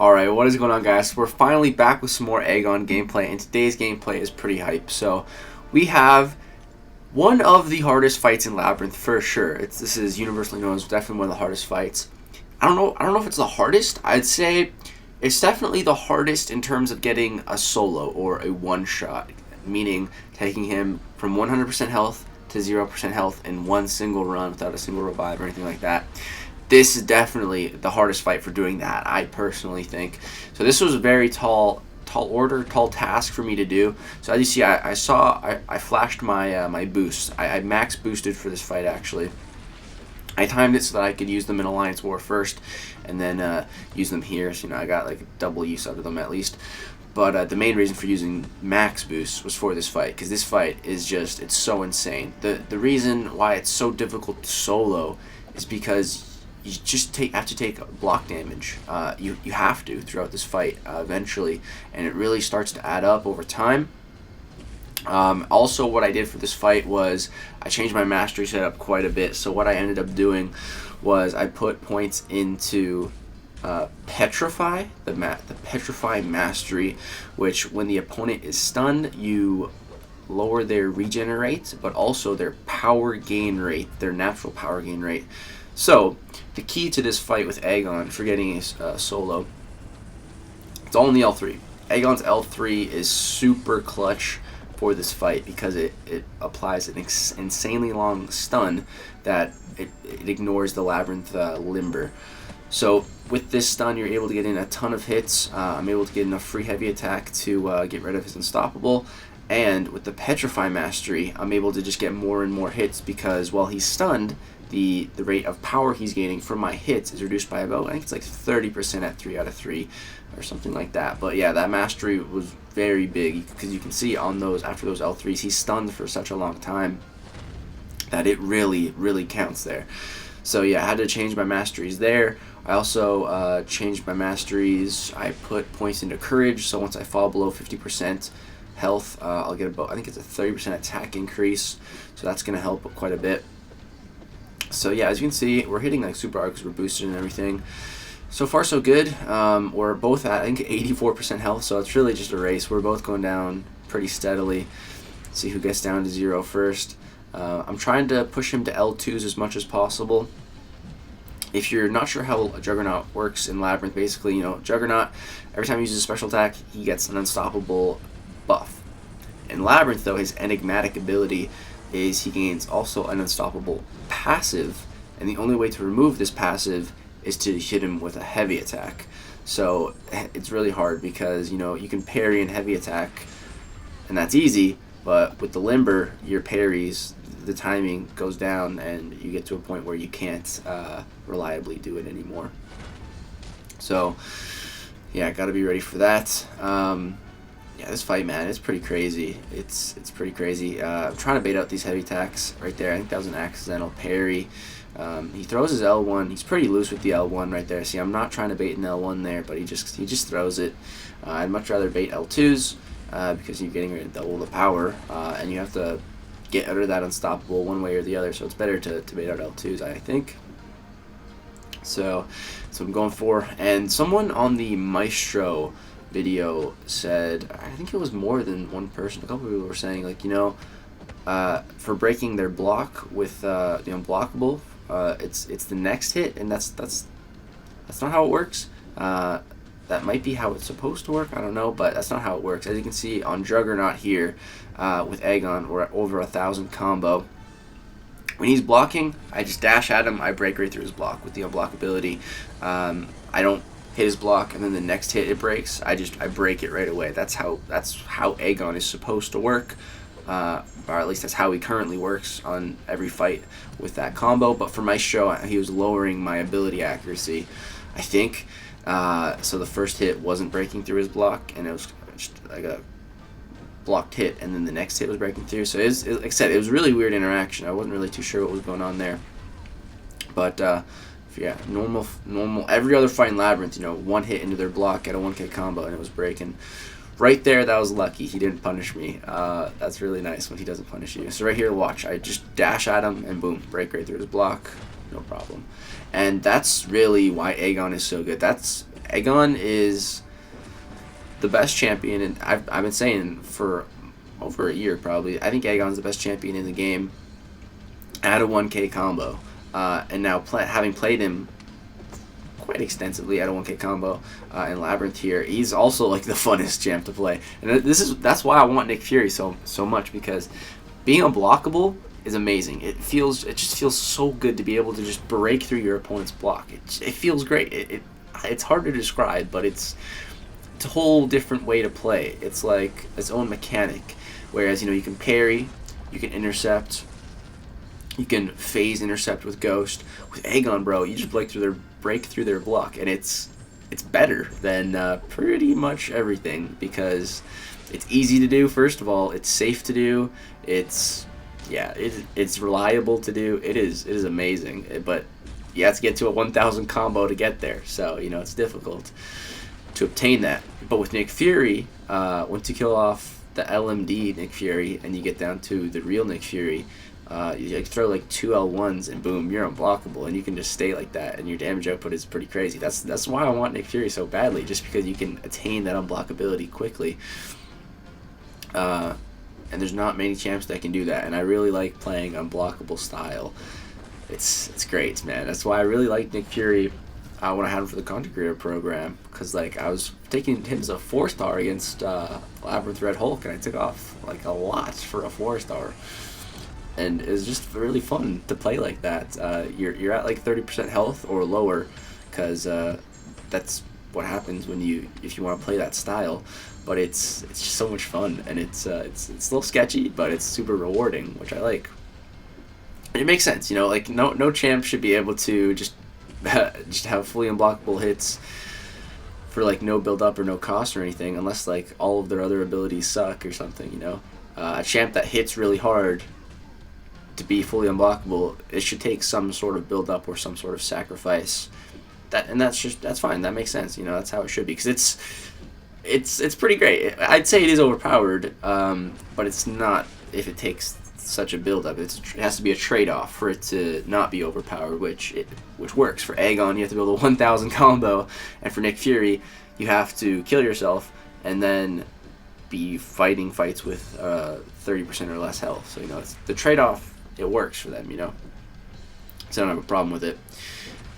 Alright, what is going on, guys? We're finally back with some more Aegon gameplay, and today's gameplay is pretty hype. So, we have one of the hardest fights in Labyrinth for sure. This is universally known as definitely one of the hardest fights. I don't know if it's the hardest. I'd say it's definitely the hardest in terms of getting a solo or a one-shot, meaning taking him from 100% health to 0% health in one single run without a single revive or anything like that. This is definitely the hardest fight for doing that, I personally think. So this was a very tall task for me to do. So as you see, I flashed my my boosts. I max boosted for this fight, actually. I timed it so that I could use them in Alliance War first, and then use them here. So I got like double use out of them at least. But the main reason for using max boosts was for this fight, because this fight is just, it's so insane. The reason why it's so difficult to solo is because you just have to take block damage. You have to throughout this fight eventually, and it really starts to add up over time. Also, what I did for this fight was I changed my mastery setup quite a bit. So what I ended up doing was I put points into Petrify, the Petrify mastery, which when the opponent is stunned, you lower their regenerate, but also their power gain rate, their natural power gain rate. So, the key to this fight with Aegon, for getting a solo, it's all in the L3. Aegon's L3 is super clutch for this fight because it applies an insanely long stun that it ignores the Labyrinth Limber. So, with this stun, you're able to get in a ton of hits. I'm able to get enough free heavy attack to get rid of his Unstoppable. And with the Petrify mastery, I'm able to just get more and more hits because while he's stunned, the rate of power he's gaining from my hits is reduced by about, I think it's like 30% at 3 out of 3 or something like that. But yeah, that mastery was very big because you can see on those, after those L3s, he's stunned for such a long time that it really, really counts there. So yeah, I had to change my masteries there. I also changed my masteries. I put points into courage, so once I fall below 50% health, I'll get about, I think it's a 30% attack increase, so that's going to help quite a bit. So yeah, as you can see, we're hitting like super hard because we're boosted and everything. So far so good. We're both at, I think, 84% health, so it's really just a race. We're both going down pretty steadily. See who gets down to 0 first. I'm trying to push him to L2s as much as possible. If you're not sure how a Juggernaut works in Labyrinth, basically, Juggernaut, every time he uses a special attack, he gets an unstoppable buff. In Labyrinth, though, his enigmatic ability is he gains also an unstoppable passive, and the only way to remove this passive is to hit him with a heavy attack. So it's really hard because you can parry and heavy attack, and that's easy, but with the Limber, your parries, the timing goes down and you get to a point where you can't reliably do it anymore. So yeah, gotta be ready for that. Yeah, this fight, man, it's pretty crazy. It's pretty crazy. I'm trying to bait out these heavy attacks right there. I think that was an accidental parry. He throws his L1. He's pretty loose with the L1 right there. See, I'm not trying to bait an L1 there, but he just throws it. I'd much rather bait L2s because you're getting rid of double the power, and you have to get out of that unstoppable one way or the other. So it's better to bait out L2s, I think. So that's what I'm going for. And someone on the Maestro video said, I think it was more than one person, a couple people were saying, like, for breaking their block with the unblockable, it's the next hit, and that's not how it works. That might be how it's supposed to work, I don't know, but that's not how it works. As you can see on Juggernaut here, with Aegon, we're at over 1,000 combo. When he's blocking, I just dash at him, I break right through his block with the unblockability. I don't hit his block and then the next hit it breaks. I break it right away. That's how Aegon is supposed to work, or at least that's how he currently works on every fight with that combo. But for my show, he was lowering my ability accuracy, I think. So the first hit wasn't breaking through his block, and it was just like a blocked hit, and then the next hit was breaking through. So like I said, it was really weird interaction. I wasn't really too sure what was going on there. But yeah, normal. Every other fight in Labyrinth, one hit into their block, get a 1K combo, and it was breaking. Right there, that was lucky. He didn't punish me. That's really nice when he doesn't punish you. So right here, watch. I just dash at him, and boom, break right through his block. No problem. And that's really why Aegon is so good. That's Aegon is the best champion, and I've been saying for over a year probably. I think Aegon's the best champion in the game at a 1K combo. And now having played him quite extensively at a 1K combo in Labyrinth here, he's also like the funnest champ to play. And that's why I want Nick Fury so much, because being unblockable is amazing. It just feels so good to be able to just break through your opponent's block. It feels great. It's hard to describe, but it's a whole different way to play. It's like its own mechanic. Whereas, you can parry, you can intercept, you can phase intercept with Ghost. With Aegon, bro, you just break through their block, and it's better than pretty much everything, because it's easy to do. First of all, it's safe to do. It's reliable to do. It is amazing, but you have to get to a 1,000 combo to get there. So it's difficult to obtain that. But with Nick Fury, once you kill off the LMD Nick Fury and you get down to the real Nick Fury, you throw like 2 L1s and boom, you're unblockable, and you can just stay like that, and your damage output is pretty crazy. That's why I want Nick Fury so badly, just because you can attain that unblockability quickly. And there's not many champs that can do that, and I really like playing unblockable style. It's great, man. That's why I really like Nick Fury when I had him for the content creator program, because like I was taking him as a 4-star against Labyrinth Red Hulk, and I took off like a lot for a 4-star, and it was just really fun to play like that. You're at like 30% health or lower, because that's what happens if you want to play that style. But it's just so much fun, and it's a little sketchy, but it's super rewarding, which I like. And it makes sense, like no champ should be able to just have fully unblockable hits for like no build up or no cost or anything, unless like all of their other abilities suck or something. A champ that hits really hard to be fully unblockable, it should take some sort of build up or some sort of sacrifice. That's fine. That makes sense. That's how it should be, because it's pretty great. I'd say it is overpowered, but it's not if it takes such a build-up. It has to be a trade-off for it to not be overpowered, which works. For Aegon, you have to build a 1,000 combo, and for Nick Fury, you have to kill yourself and then be fighting fights with 30% or less health. So it's the trade-off. It works for them, so I don't have a problem with it.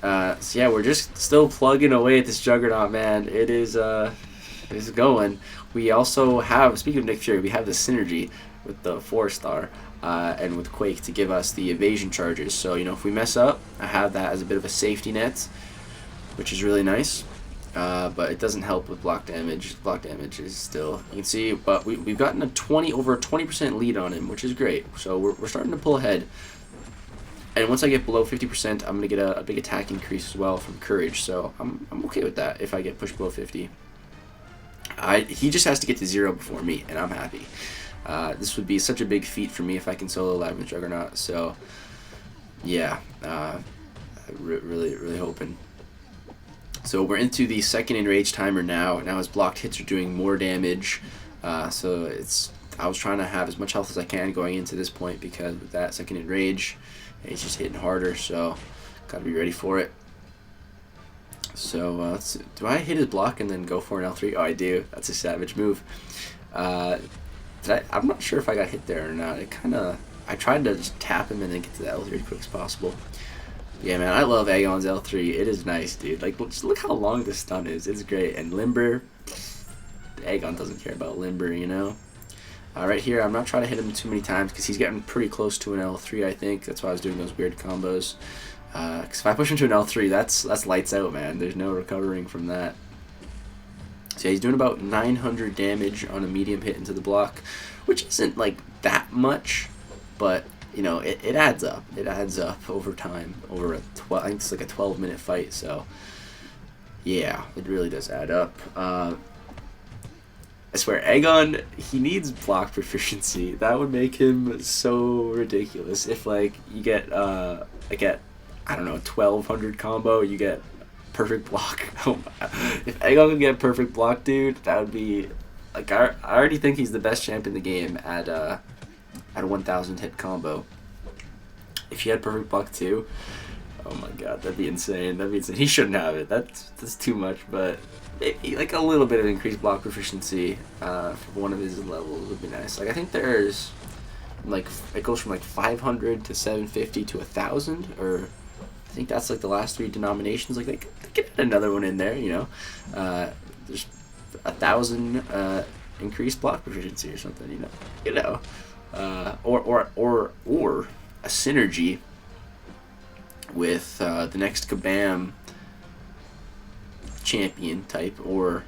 So yeah, we're just still plugging away at this Juggernaut, man. It is going. We also have, speaking of Nick Fury, we have the synergy with the 4-star and with Quake to give us the evasion charges. So if we mess up, I have that as a bit of a safety net, which is really nice. But it doesn't help with block damage. Block damage is still, you can see, but we've gotten over a 20% lead on him, which is great. So we're starting to pull ahead. And once I get below 50%, I'm gonna get a big attack increase as well from Courage. So I'm okay with that if I get pushed below 50. He just has to get to 0 before me, and I'm happy. This would be such a big feat for me if I can solo Labyrinth Juggernaut. So yeah, really hoping. So we're into the second enrage timer now. Now his blocked hits are doing more damage. So I was trying to have as much health as I can going into this point, because with that second enrage, he's just hitting harder. So gotta be ready for it. So do I hit his block and then go for an L3? Oh, I do. That's a savage move. I'm not sure if I got hit there or not. I tried to just tap him and then get to the L3 as quick as possible. Yeah, man, I love Aegon's L3. It is nice, dude. Like, just look how long this stun is. It's great. And Limber, Aegon doesn't care about Limber, right here, I'm not trying to hit him too many times, because he's getting pretty close to an L3, I think. That's why I was doing those weird combos. Because if I push him to an L3, that's lights out, man. There's no recovering from that. So yeah, he's doing about 900 damage on a medium hit into the block, which isn't like that much, but it adds up. It adds up over time, over I think it's like a 12-minute fight. So yeah, it really does add up. I swear, Aegon, he needs block proficiency. That would make him so ridiculous. If like you get I don't know, 1200 combo, you get perfect block. If Aegon could get perfect block, dude, that would be like, I already think he's the best champ in the game at a 1000 hit combo. If he had perfect block too, Oh my god, that'd be insane. That'd be insane. He shouldn't have it. That's too much, but maybe like a little bit of increased block proficiency for one of his levels would be nice. Like I think there's like it goes from like 500 to 750 to 1,000, or I think that's like the last 3 denominations. Like they could add another one in there, you know. There's 1,000 increased block proficiency or something, you know, or a synergy with the next Kabam champion type, or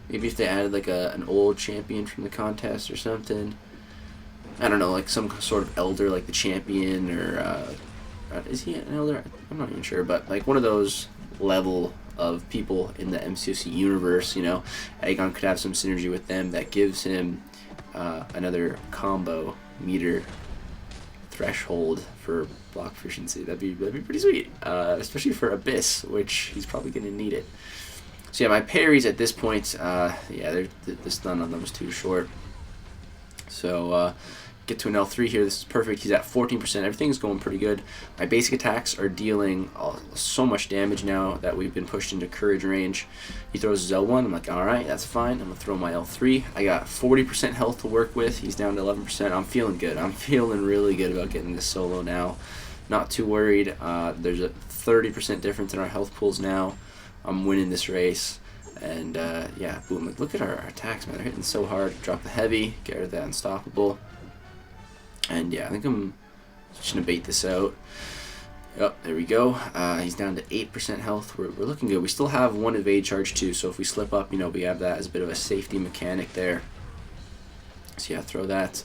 maybe if they added like an old champion from the contest or something. I don't know, like some sort of elder, like the champion, or is he an elder? I'm not even sure, but like one of those level of people in the MCOC universe, you know, Aegon could have some synergy with them that gives him another combo meter threshold for block proficiency. That'd be pretty sweet, especially for Abyss, which he's probably going to need it. So yeah, my parries at this point, yeah, the stun on them was too short. So get to an L3 here. This is perfect. He's at 14%. Everything's going pretty good. My basic attacks are dealing so much damage now that we've been pushed into courage range. He throws his L1. I'm like, all right, that's fine. I'm going to throw my L3. I got 40% health to work with. He's down to 11%. I'm feeling good. I'm feeling really good about getting this solo now. Not too worried. There's a 30% difference in our health pools now. I'm winning this race. And yeah, boom. Like, look at our attacks, man. They're hitting so hard. Drop the heavy. Get rid of that unstoppable. And yeah, I think I'm just going to bait this out. Yep, there we go. He's down to 8% health. We're looking good. We still have 1 evade charge too, so if we slip up, you know, we have that as a bit of a safety mechanic there. So yeah, throw that.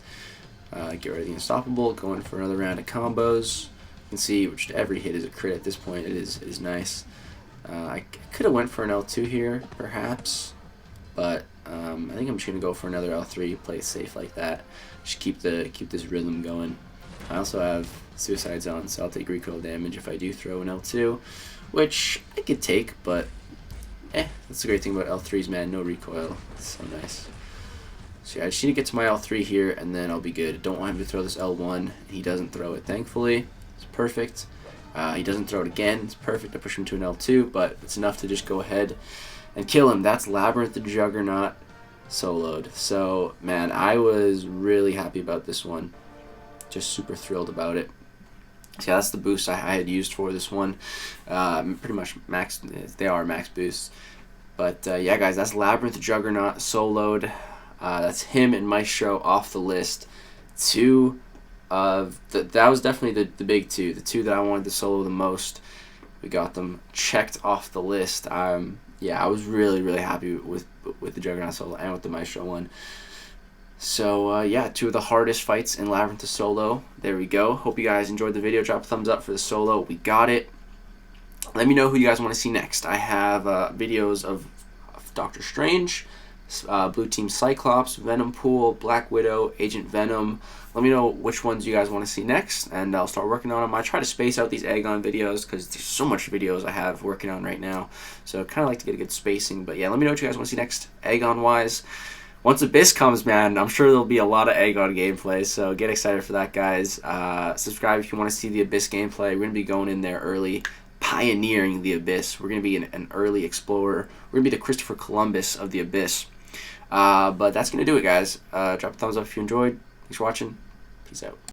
Get rid of the unstoppable. Going for another round of combos. You can see just every hit is a crit at this point. It is nice. I could have went for an L2 here, perhaps, but I think I'm just gonna go for another L3. Play it safe like that. Just keep this rhythm going. I also have Suicide Zone, so I'll take recoil damage if I do throw an L2, which I could take, but that's the great thing about L3s, man. No recoil. It's so nice. So yeah, I just need to get to my L3 here, and then I'll be good. Don't want him to throw this L1. He doesn't throw it, thankfully. It's perfect. He doesn't throw it again. It's perfect to push him to an L2, but it's enough to just go ahead and kill him. That's Labyrinth Juggernaut soloed. So, man, I was really happy about this one. Just super thrilled about it. So yeah, that's the boost I had used for this one. Pretty much max. They are max boosts. But yeah, guys, that's Labyrinth Juggernaut soloed. That's him and Maestro off the list. That was definitely the big two. The two that I wanted to solo the most. We got them checked off the list. Yeah, I was really happy with the Juggernaut solo and with the Maestro one. So yeah, 2 of the hardest fights in Labyrinth to solo. There we go. Hope you guys enjoyed the video. Drop a thumbs up for the solo. We got it. Let me know who you guys want to see next. I have videos of Doctor Strange, Blue Team Cyclops, Venom Pool, Black Widow, Agent Venom. Let me know which ones you guys want to see next, and I'll start working on them. I try to space out these Aegon videos because there's so much videos I have working on right now. So kind of like to get a good spacing. But yeah, let me know what you guys want to see next, Aegon-wise. Once Abyss comes, man, I'm sure there'll be a lot of Aegon gameplay, so get excited for that, guys. Subscribe if you want to see the Abyss gameplay. We're going to be going in there early, pioneering the Abyss. We're going to be an early explorer. We're going to be the Christopher Columbus of the Abyss. But that's going to do it, guys. Drop a thumbs up if you enjoyed. Thanks for watching. Peace out.